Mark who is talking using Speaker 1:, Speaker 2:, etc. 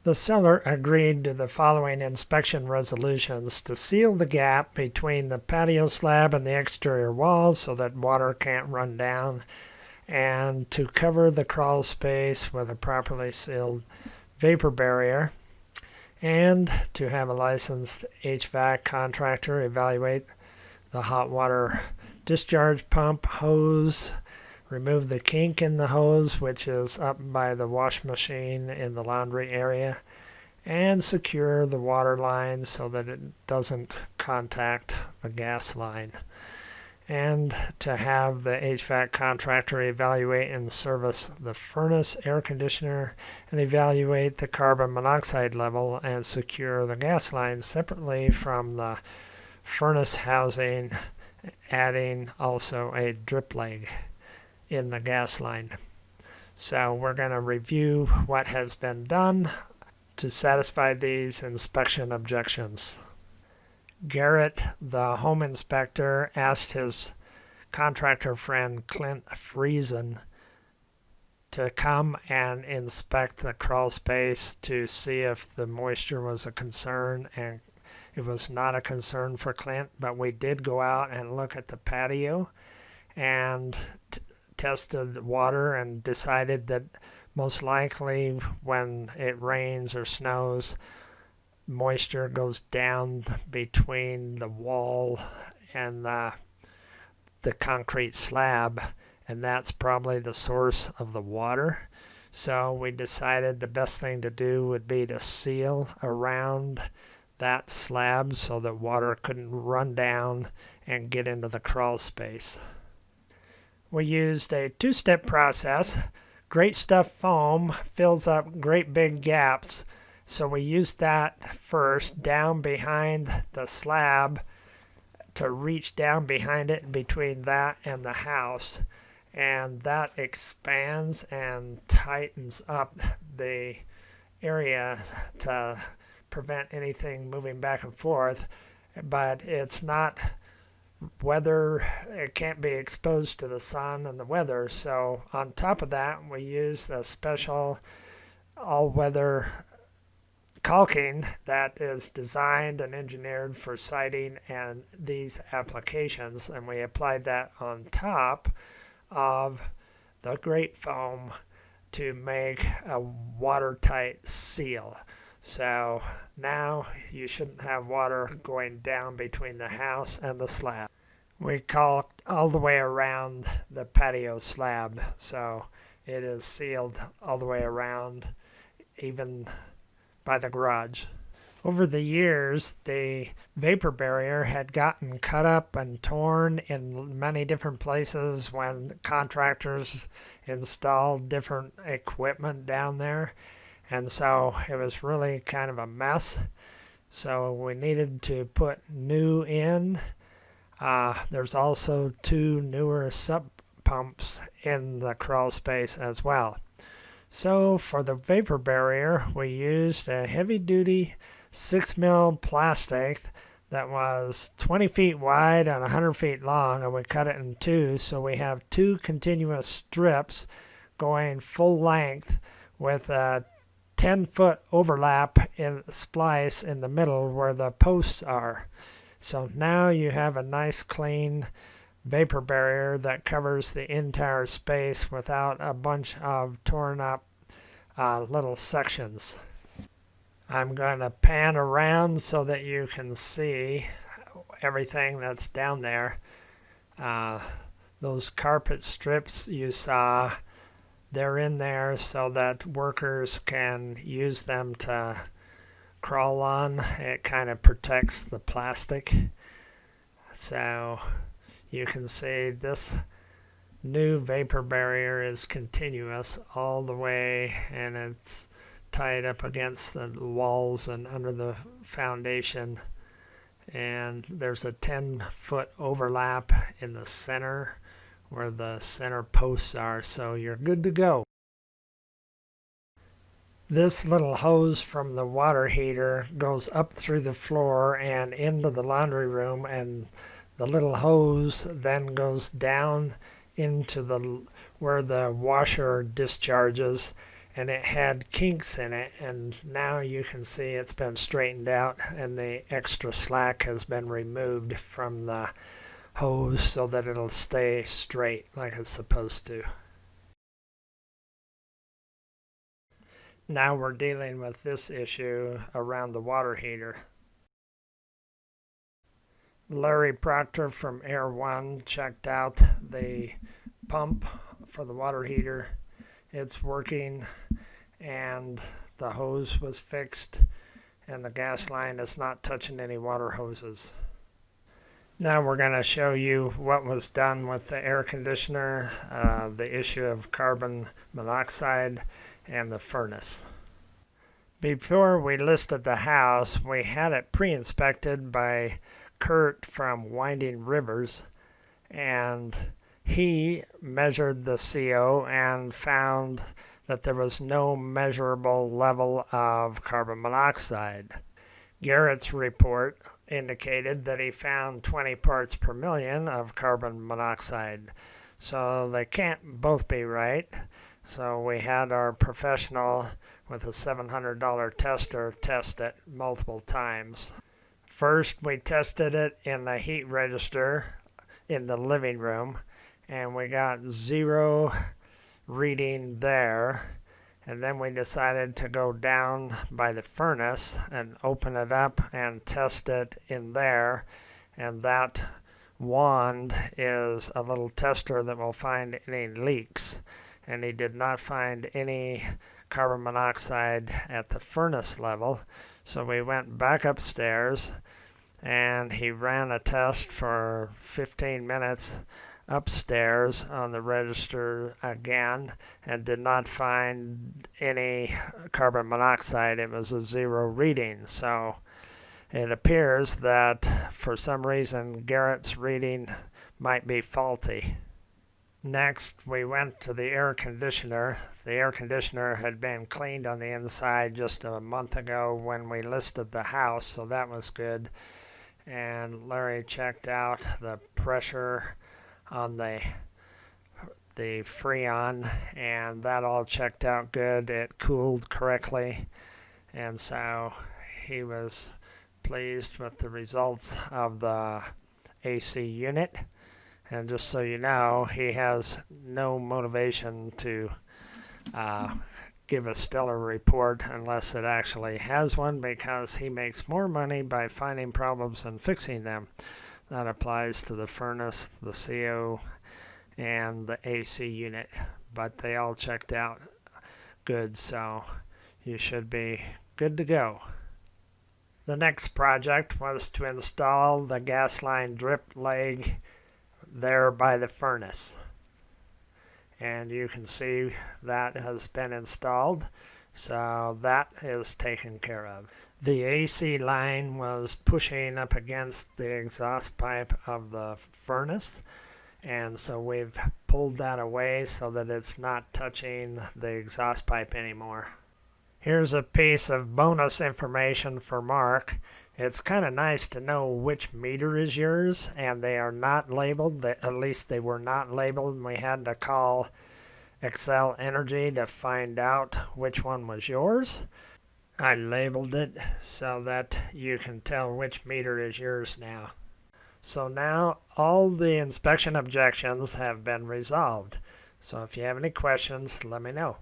Speaker 1: The seller agreed to the following inspection resolutions: to seal the gap between the patio slab and the exterior wall so that water can't run down, and to cover the crawl space with a properly sealed vapor barrier, and to have a licensed HVAC contractor evaluate the hot water discharge pump hose, remove the kink in the hose, which is up by the wash machine in the laundry area, and secure the water line so that it doesn't contact the gas line. And to have the HVAC contractor evaluate and service the furnace air conditioner and evaluate the carbon monoxide level and secure the gas line separately from the furnace housing, adding also a drip leg in the gas line. So we're going to review what has been done to satisfy these inspection objections. Garrett, the home inspector, asked his contractor friend Clint Friesen to come and inspect the crawl space to see if the moisture was a concern, and it was not a concern for Clint, but we did go out and look at the patio and tested the water and decided that most likely when it rains or snows, moisture goes down between the wall and the concrete slab, and that's probably the source of the water. So we decided the best thing to do would be to seal around that slab so that water couldn't run down and get into the crawl space. We used a two-step process. Great Stuff foam fills up great big gaps, so we used that first down behind the slab to reach down behind it between that and the house, and that expands and tightens up the area to prevent anything moving back and forth, but it's not weather, it can't be exposed to the sun and the weather. So on top of that, we used a special all-weather caulking that is designed and engineered for siding and these applications, and we applied that on top of the grate foam to make a watertight seal. So now you shouldn't have water going down between the house and the slab. We caulked all the way around the patio slab, so it is sealed all the way around, even by the garage. Over the years, the vapor barrier had gotten cut up and torn in many different places when contractors installed different equipment down there. And so it was really kind of a mess. So we needed to put new in. There's also two newer sub pumps in the crawl space as well. So for the vapor barrier, we used a heavy-duty 6mm plastic that was 20 feet wide and 100 feet long, and we cut it in two, so we have two continuous strips going full length with a 10-foot overlap in splice in the middle where the posts are. So now you have a nice clean vapor barrier that covers the entire space without a bunch of torn up little sections. I'm going to pan around so that you can see everything that's down there. Those carpet strips you saw, they're in there so that workers can use them to crawl on. It kind of protects the plastic. So you can see this new vapor barrier is continuous all the way, and it's tied up against the walls and under the foundation. And there's a 10-foot overlap in the center where the center posts are, so you're good to go. This little hose from the water heater goes up through the floor and into the laundry room, and the little hose then goes down into where the washer discharges, and it had kinks in it, and now you can see it's been straightened out and the extra slack has been removed from the hose so that it'll stay straight like it's supposed to. Now we're dealing with this issue around the water heater. Larry Proctor from Air One checked out the pump for the water heater. It's working, and the hose was fixed, and the gas line is not touching any water hoses. Now we're going to show you what was done with the air conditioner, the issue of carbon monoxide, and the furnace. Before we listed the house, we had it pre-inspected by Kurt from Winding Rivers, and he measured the CO and found that there was no measurable level of carbon monoxide. Garrett's report indicated that he found 20 parts per million of carbon monoxide. So they can't both be right. So we had our professional with a $700 tester test it multiple times. First, we tested it in the heat register in the living room, and we got 0 reading there. And then we decided to go down by the furnace and open it up and test it in there. And that wand is a little tester that will find any leaks. And he did not find any carbon monoxide at the furnace level. So we went back upstairs and he ran a test for 15 minutes upstairs on the register again and did not find any carbon monoxide. It was a 0 reading. So it appears that for some reason Garrett's reading might be faulty. Next, we went to the air conditioner. The air conditioner had been cleaned on the inside just a month ago when we listed the house, so that was good. And Larry checked out the pressure on the Freon, and that all checked out good. It cooled correctly, and so he was pleased with the results of the AC unit. And just so you know, he has no motivation to give a stellar report unless it actually has one, because he makes more money by finding problems and fixing them. That applies to the furnace, the CO, and the AC unit, but they all checked out good, so you should be good to go. The next project was to install the gas line drip leg there by the furnace. And you can see that has been installed, so that is taken care of. The AC line was pushing up against the exhaust pipe of the furnace, and so we've pulled that away so that it's not touching the exhaust pipe anymore. Here's a piece of bonus information for Mark. It's kind of nice to know which meter is yours, and they are not labeled. At least they were not labeled, and we had to call Excel Energy to find out which one was yours. I labeled it so that you can tell which meter is yours now. So now all the inspection objections have been resolved. So if you have any questions, let me know.